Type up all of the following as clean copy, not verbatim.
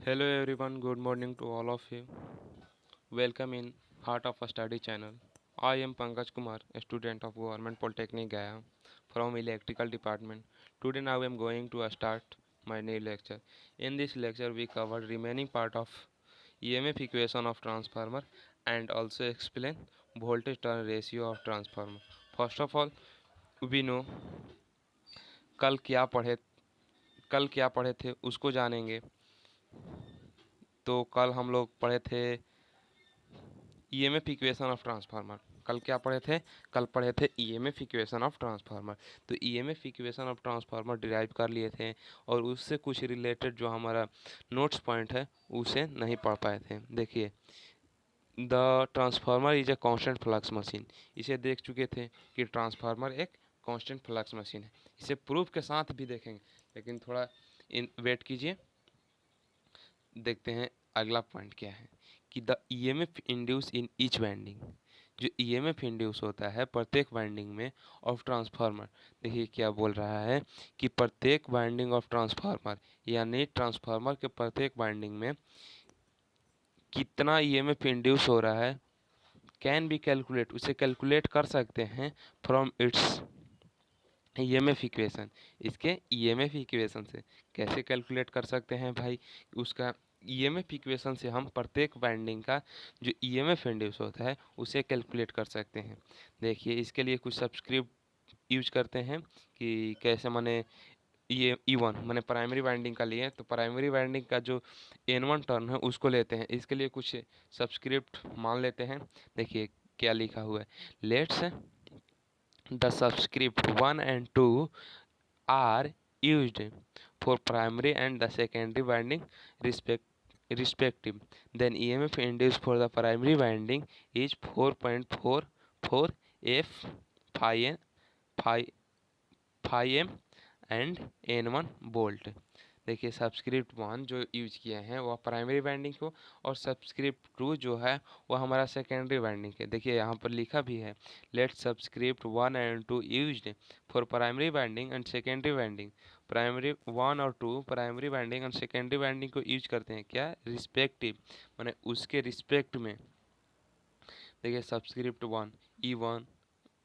Hello everyone, good morning to all of you. Welcome in Heart of a Study channel. I am Pankaj Kumar, a student of Government Polytechnic Gaya from Electrical Department. Today now I am going to start my new lecture. In this lecture we cover remaining part of EMF equation of transformer and also explain voltage turn ratio of transformer. First of all, we know कल क्या पढ़े कल क्या पढ़े थे उसको जानेंगे। तो कल हम लोग पढ़े थे ईएमएफ इक्वेशन ऑफ ट्रांसफार्मर। कल क्या पढ़े थे? कल पढ़े थे ईएमएफ इक्वेशन ऑफ ट्रांसफार्मर। तो EMF equation of transformer derive कर लिए थे और उससे कुछ रिलेटेड जो हमारा नोट्स पॉइंट है उसे नहीं पढ़ पाए थे। देखिए, the transformer is a constant flux machine. इसे देख चुके थे कि ट्रांसफार्मर एक कांस्टेंट फ्लक्स मशीन है। इसे प्रूफ के साथ भी देखेंगे, लेकिन थोड़ा वेट कीजिए, देखते हैं अगला पॉइंट क्या है कि the EMF induce in each winding. जो ईएमएफ इंड्यूस होता है प्रत्येक वाइंडिंग में ऑफ ट्रांसफार्मर, देखिए क्या बोल रहा है कि प्रत्येक वाइंडिंग ऑफ ट्रांसफार्मर, यानी ट्रांसफार्मर के प्रत्येक वाइंडिंग में कितना ईएमएफ इंड्यूस हो रहा है कैन बी कैलकुलेट, उसे कैलकुलेट कर सकते हैं फ्रॉम इट्स ईएमएफ इक्वेशन। इसके ईएमएफ इक्वेशन से कैसे कैलकुलेट कर सकते हैं भाई? उसका ईएमएफ इक्वेशन से हम प्रत्येक वाइंडिंग का जो ईएमएफ इंड्यूस होता है उसे कैलकुलेट कर सकते हैं। देखिए, इसके लिए कुछ सब्सक्रिप्ट यूज करते हैं कि कैसे, माने ये E1 मैंने प्राइमरी वाइंडिंग का लिए, तो प्राइमरी वाइंडिंग का जो N1 टर्न है उसको लेते हैं। इसके लिए कुछ सब्सक्रिप्ट मान लेते हैं। देखिए क्या लिखा हुआ है, let's the subscript 1 and 2 are used for primary and the secondary winding respective. Then EMF induced for the primary winding is 4.44 F phi n phi m and N1 volt. देखिए, सब्सक्रिप्ट 1 जो यूज किए हैं वह primary winding को, और subscript 2 जो है वह हमारा सेकेंडरी वाइंडिंग है। देखिए यहाँ पर लिखा भी है, let subscript 1 and 2 used for primary winding and secondary winding. Primary 1 और 2 primary winding and secondary winding को यूज करते हैं क्या? रिस्पेक्टिव, माने उसके रिस्पेक्ट में। देखिए subscript 1 E1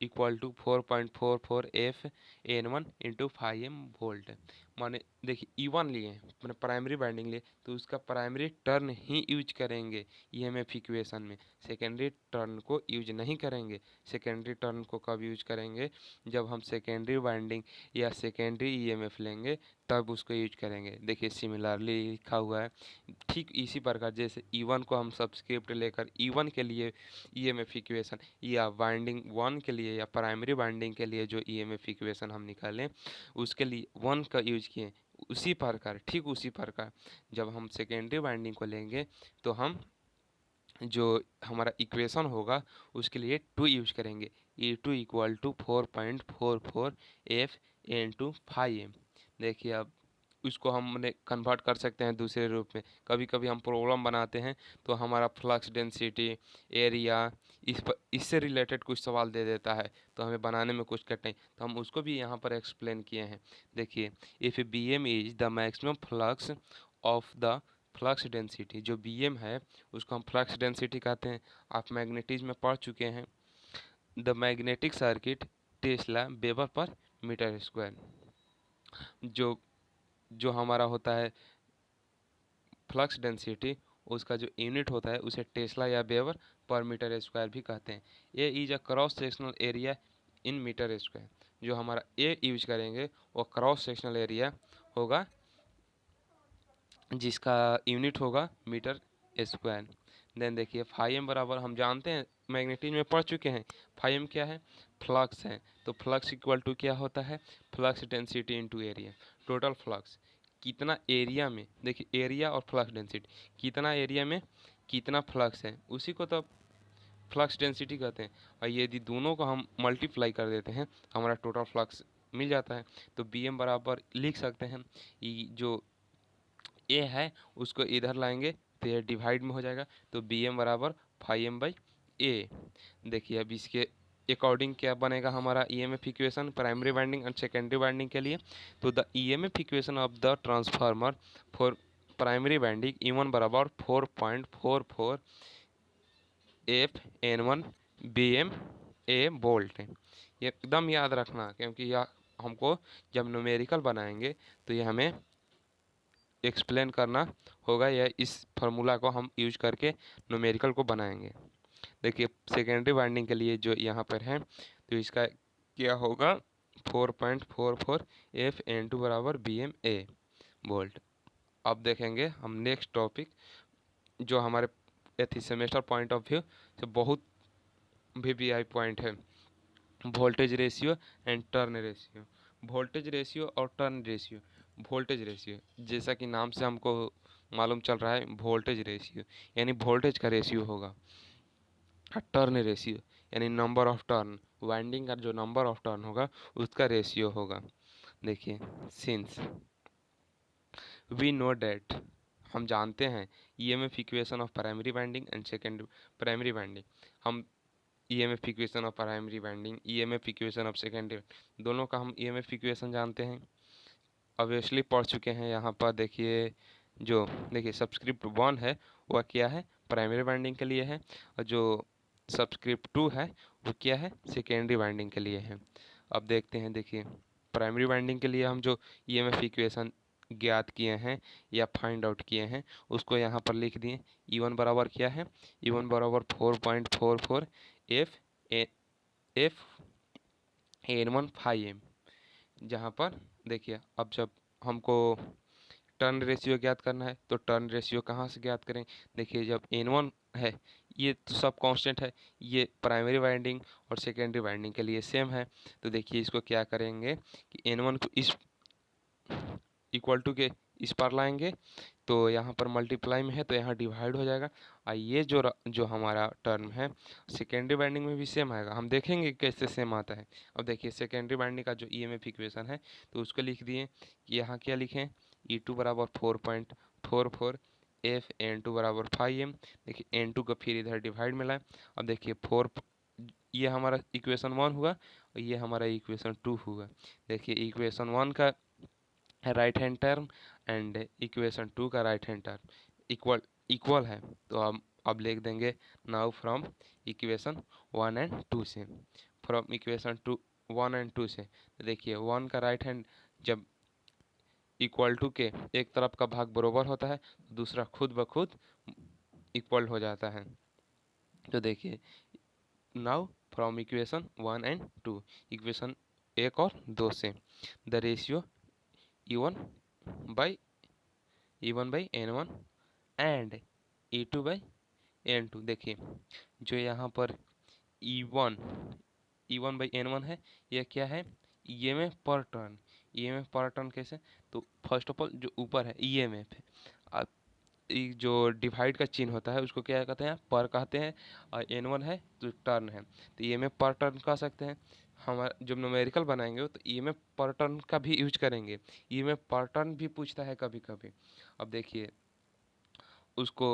equal to 4.44 F N1 into 5 m volt. माने देखिए E1 लिए हैं, मैंने प्राइमरी वाइंडिंग लिए, तो उसका प्राइमरी टर्न ही यूज करेंगे ईएमएफ इक्वेशन में, सेकेंडरी टर्न को यूज नहीं करेंगे। सेकेंडरी टर्न को कब यूज करेंगे? जब हम सेकेंडरी वाइंडिंग या सेकेंडरी ईएमएफ लेंगे तब उसको यूज करेंगे। देखिए सिमिलरली लिखा हुआ है, ठीक इसी प्रकार जैसे E1 को हम सब्सक्रिप्ट लेकर E1 के लिए ईएमएफ इक्वेशन, या वाइंडिंग 1 के लिए या प्राइमरी वाइंडिंग के लिए जो ईएमएफ इक्वेशन हम निकालें उसके लिए 1 का यूज किए, उसी प्रकार ठीक उसी प्रकार जब हम सेकेंडरी वाइंडिंग को लेंगे तो हम जो हमारा इक्वेशन होगा उसके लिए 2 यूज करेंगे। E2 equal to 4.44 F into 5 m। देखिए अब उसको हमने कन्वर्ट कर सकते हैं दूसरे रूप में। कभी कभी हम प्रॉब्लम बनाते हैं तो हमारा फ्लक्स डेंसिटी, एरिया, इससे रिलेटेड कुछ सवाल दे देता है, तो हमें बनाने में कुछ कठिनाई, तो हम उसको भी यहाँ पर एक्सप्लेन किए हैं। देखिए, if B M is the maximum flux of the flux density, जो बी एम है उसको हम फ्लक्स डेंसिटी कहते हैं। आप मैग्नेटिज्म में पढ़ चुके हैं, the magnetic circuit tesla weber per metre square. जो जो हमारा होता है फ्लक्स डेंसिटी, उसका जो यूनिट होता है उसे टेस्ला या वेबर पर मीटर स्क्वायर भी कहते हैं। A is a cross sectional area in metre square. जो हमारा ए यूज करेंगे वो क्रॉस सेक्शनल एरिया होगा जिसका यूनिट होगा मीटर स्क्वायर। देन देखिए फाई एम बराबर, हम जानते हैं मैग्नेटिज्म में पढ़ चुके हैं, फाई एम क्या है? फ्लक्स है। तो फ्लक्स इक्वल टू क्या होता है? Flux density into area. Total flux कितना एरिया में, देखिए एरिया और फ्लक्स डेंसिटी, कितना एरिया में कितना फ्लक्स है उसी को तो फ्लक्स डेंसिटी कहते हैं। और यदि दोनों को हम मल्टीप्लाई कर देते हैं हमारा टोटल फ्लक्स मिल जाता है। तो बी एम बराबर लिख सकते हैं, ये जो ए है उसको इधर लाएंगे तो ये डिवाइड में हो जाएगा, तो बी एम बराबर 5m/a। देखिए अब इसके अकॉर्डिंग क्या बनेगा हमारा EMF equation primary winding and secondary winding के लिए। तो the EMF equation of the transformer for primary winding E1 बराबर 4.44 F N one B M A volt है। ये एकदम याद रखना, क्योंकि यह हमको जब न्यूमेरिकल बनाएंगे तो ये हमें एक्सप्लेन करना होगा, या इस फार्मूला को हम यूज करके न्यूमेरिकल को बनाएंगे। देखिए सेकेंडरी वाइंडिंग के लिए जो यहाँ पर है, तो इसका क्या होगा 4.44 एफ एन टू बराबर बी एम ए वोल्ट। अब देखेंगे हम नेक्स्ट टॉपिक, जो हमारे एथी सेमेस्टर पॉइंट ऑफ व्यू से बहुत वीवीआई पॉइंट है, voltage ratio and turn ratio. Voltage ratio और टर्न रेशियो। वोल्टेज रेशियो जैसा कि नाम से हमको मालूम चल रहा है, वोल्टेज रेशियो यानी वोल्टेज का रेशियो होगा। टर्न रेशियो यानी नंबर ऑफ टर्न, वाइंडिंग का जो नंबर ऑफ टर्न होगा उसका रेशियो होगा। देखिए सिंस वी नो डैट, हम जानते हैं EMF equation of primary winding and secondary primary winding, हम EMF equation of primary winding, EMF equation of secondary, दोनों का हम ईएमएफ इक्वेशन जानते हैं, ऑब्वियसली पढ़ चुके हैं। यहाँ पर देखिए जो देखिए सबस्क्रिप्ट 1 है वह क्या है, प्राइमरी वाइंडिंग के लिए है, और जो सबस्क्रिप्ट 2 है वो क्या है, सेकेंडरी वाइंडिंग के लिए है। अब देखते हैं, देखिए प्राइमरी वाइंडिंग के लिए हम जो ईएमएफ इक्वेशन ज्ञात किए हैं या फाइंड आउट किए हैं उसको यहाँ पर लिख दिए। E1 बराबर क्या है, E1 बराबर 4.44 F F N one five M. जहाँ पर देखिए अब जब हमको टर्न रेशियो ज्ञात करना है तो टर्न रेशियो कहाँ से ज्ञात करें, देखिए जब N1 है ये तो सब कांस्टेंट है, ये प्राइमरी वाइंडिंग और सेकेंडरी वाइंडिंग के लिए सेम है। तो देखिए इसको क्या करेंगे कि N1 को इस इक्वल टू के इस पर लाएंगे, तो यहाँ पर मल्टीप्लाई में है तो यहाँ डिवाइड हो जाएगा, और ये जो हमारा टर्म है सेकेंडरी वाइंडिंग में भी सेम आएगा। हम देखेंगे कैसे सेम आता है। अब देखिए सेकेंडरी वाइंडिंग का जो ईएमएफ इक्वेशन है तो उसको लिख दिए कि यहाँ क्या लिखें, E2 बराबर 4.44 एफ एन टू बराबर 5M। देखिए N2 को फिर इधर डिवाइड में लाए। अब देखिए 4, ये हमारा इक्वेशन 1 हुआ और ये हमारा इक्वेशन 2 हुआ। देखिए इक्वेशन 1 का right hand term and equation 2 का right hand term equal equal है, तो हम अब लिख देंगे नाउ फ्रॉम इक्वेशन 1 एंड 2 से, फ्रॉम इक्वेशन 1 एंड 2 से देखिए 1 का राइट हैंड जब इक्वल टू के एक तरफ का भाग बराबर होता है दूसरा खुद ब खुद इक्वल हो जाता है। तो देखिए now from equation 1 and 2, equation 1 और 2 से the ratio E1 by N1 and E2 by N2। देखिए जो यहाँ पर E1 बाई N1 है, यह क्या है, EMF पर टर्न। EMF पर टर्न कैसे, तो फर्स्ट ऑफ ऑल जो ऊपर है EMF है, अब जो डिवाइड का चिन्ह होता है उसको क्या कहते हैं, पर कहते हैं, और N1 है तो टर्न है, तो EMF पर टर्न कह सकते हैं। हमारा जब न्यूमेरिकल बनाएंगे तो EMF पर टर्न का भी यूज करेंगे, EMF पर टर्न भी पूछता है कभी कभी। अब देखिए उसको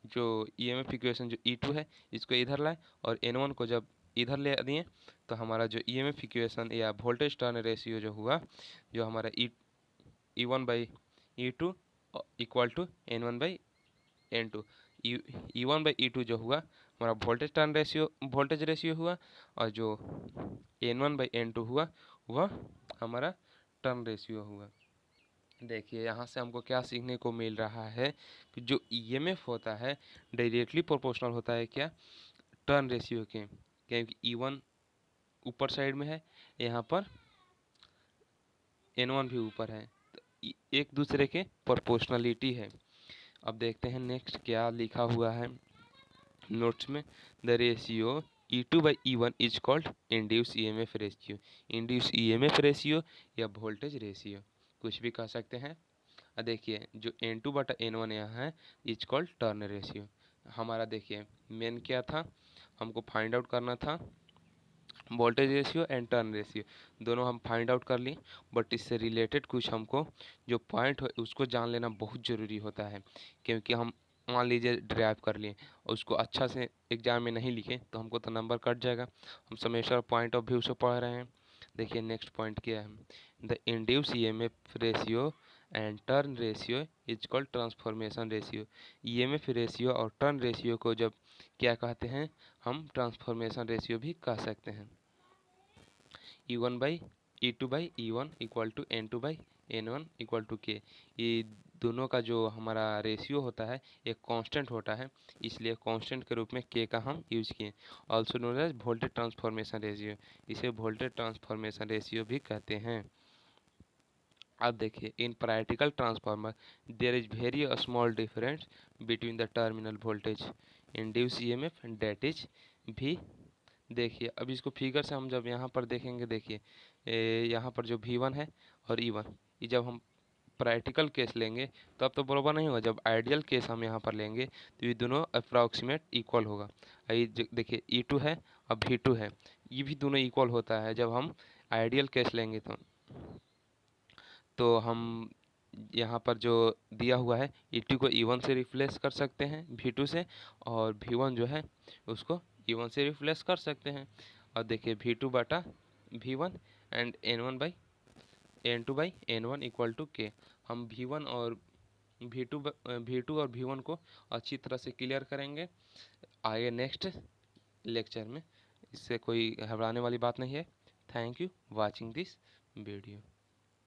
जो EMF इक्वेशन जो E2 है इसको इधर लाए और N1 को जब इधर ले दिए तो हमारा जो EMF इक्वेशन या वोल्टेज टर्न रेशियो जो हुआ, जो हमारा E1 by E2 equal to N1 by N2, E1 by E2 जो हुआ हमारा वोल्टेज रेशियो हुआ, और जो N1 बाई N2 हुआ वह हमारा टर्न रेशियो हुआ। देखिए यहाँ से हमको क्या सीखने को मिल रहा है कि जो ईएमएफ होता है डायरेक्टली प्रोपोर्शनल होता है क्या, टर्न रेशियो के, क्योंकि E1 ऊपर साइड में है, यहाँ पर N1 भी ऊपर है, तो एक दूसरे के प्रोपोर्शनलिटी है। अब देखते हैं नेक्स्ट क्या लिखा हुआ है नोट्स में, the ratio E2 by E1 is called induce EMF ratio. Induce EMF ratio या वोल्टेज रेशियो कुछ भी कह सकते हैं। देखिए जो N2 बटा N1 यहाँ है इज कॉल्ड टर्न रेशियो। हमारा देखिए मेन क्या था, हमको फाइंड आउट करना था voltage ratio and turn ratio, दोनों हम फाइंड आउट कर लिए, बट इससे रिलेटेड कुछ हमको जो पॉइंट है उसको जान लेना बहुत ज़रूरी होता है, क्योंकि हम मान लीजिए ड्राइव कर लिए और उसको अच्छा से एग्जाम में नहीं लिखे तो हमको तो नंबर कट जाएगा। हम सेमेस्टर पॉइंट ऑफ व्यू से पढ़ रहे हैं। देखिए नेक्स्ट पॉइंट क्या है, the induce EMF ratio and turn ratio is called transformation ratio. EMF ratio और टर्न रेशियो को जब क्या कहते हैं, हम ट्रांसफॉर्मेशन रेशियो भी कह सकते हैं। E1/E2/E1 equal to N2/N1 equal to K। ये दोनों का जो हमारा रेशियो होता है एक कांस्टेंट होता है, इसलिए कांस्टेंट के रूप में K का हम यूज किए। Also known as voltage transformation ratio, इसे वोल्टेज ट्रांसफॉर्मेशन रेशियो भी कहते हैं। अब देखिए, in practical transformer there is very small difference between the terminal voltage induce EMF that is भी। देखिए, अब इसको फिगर से हम जब यहाँ पर देखेंगे, देखिए यहाँ पर जो V1 है और E1, ये जब हम प्रैक्टिकल केस लेंगे तब तो बराबर नहीं होगा। जब आइडियल केस हम यहाँ पर लेंगे तो ये दोनों अप्रॉक्सीमेट इक्वल होगा। ये देखिए E2 है और V2 है, ये भी दोनों इक्वल होता है जब हम आइडियल केस लेंगे। तो हम यहाँ पर जो दिया हुआ है E2 को E1 से रिप्लेस कर सकते हैं V2 से, और V1 जो है उसको E1 से रिप्लेस कर सकते हैं। और देखिए V2/V1 and N2/N1 equal to K। हम V1 और V2 और V1 को अच्छी तरह से क्लियर करेंगे आगे नेक्स्ट लेक्चर में। इससे कोई घबराने वाली बात नहीं है। Thank you watching this video.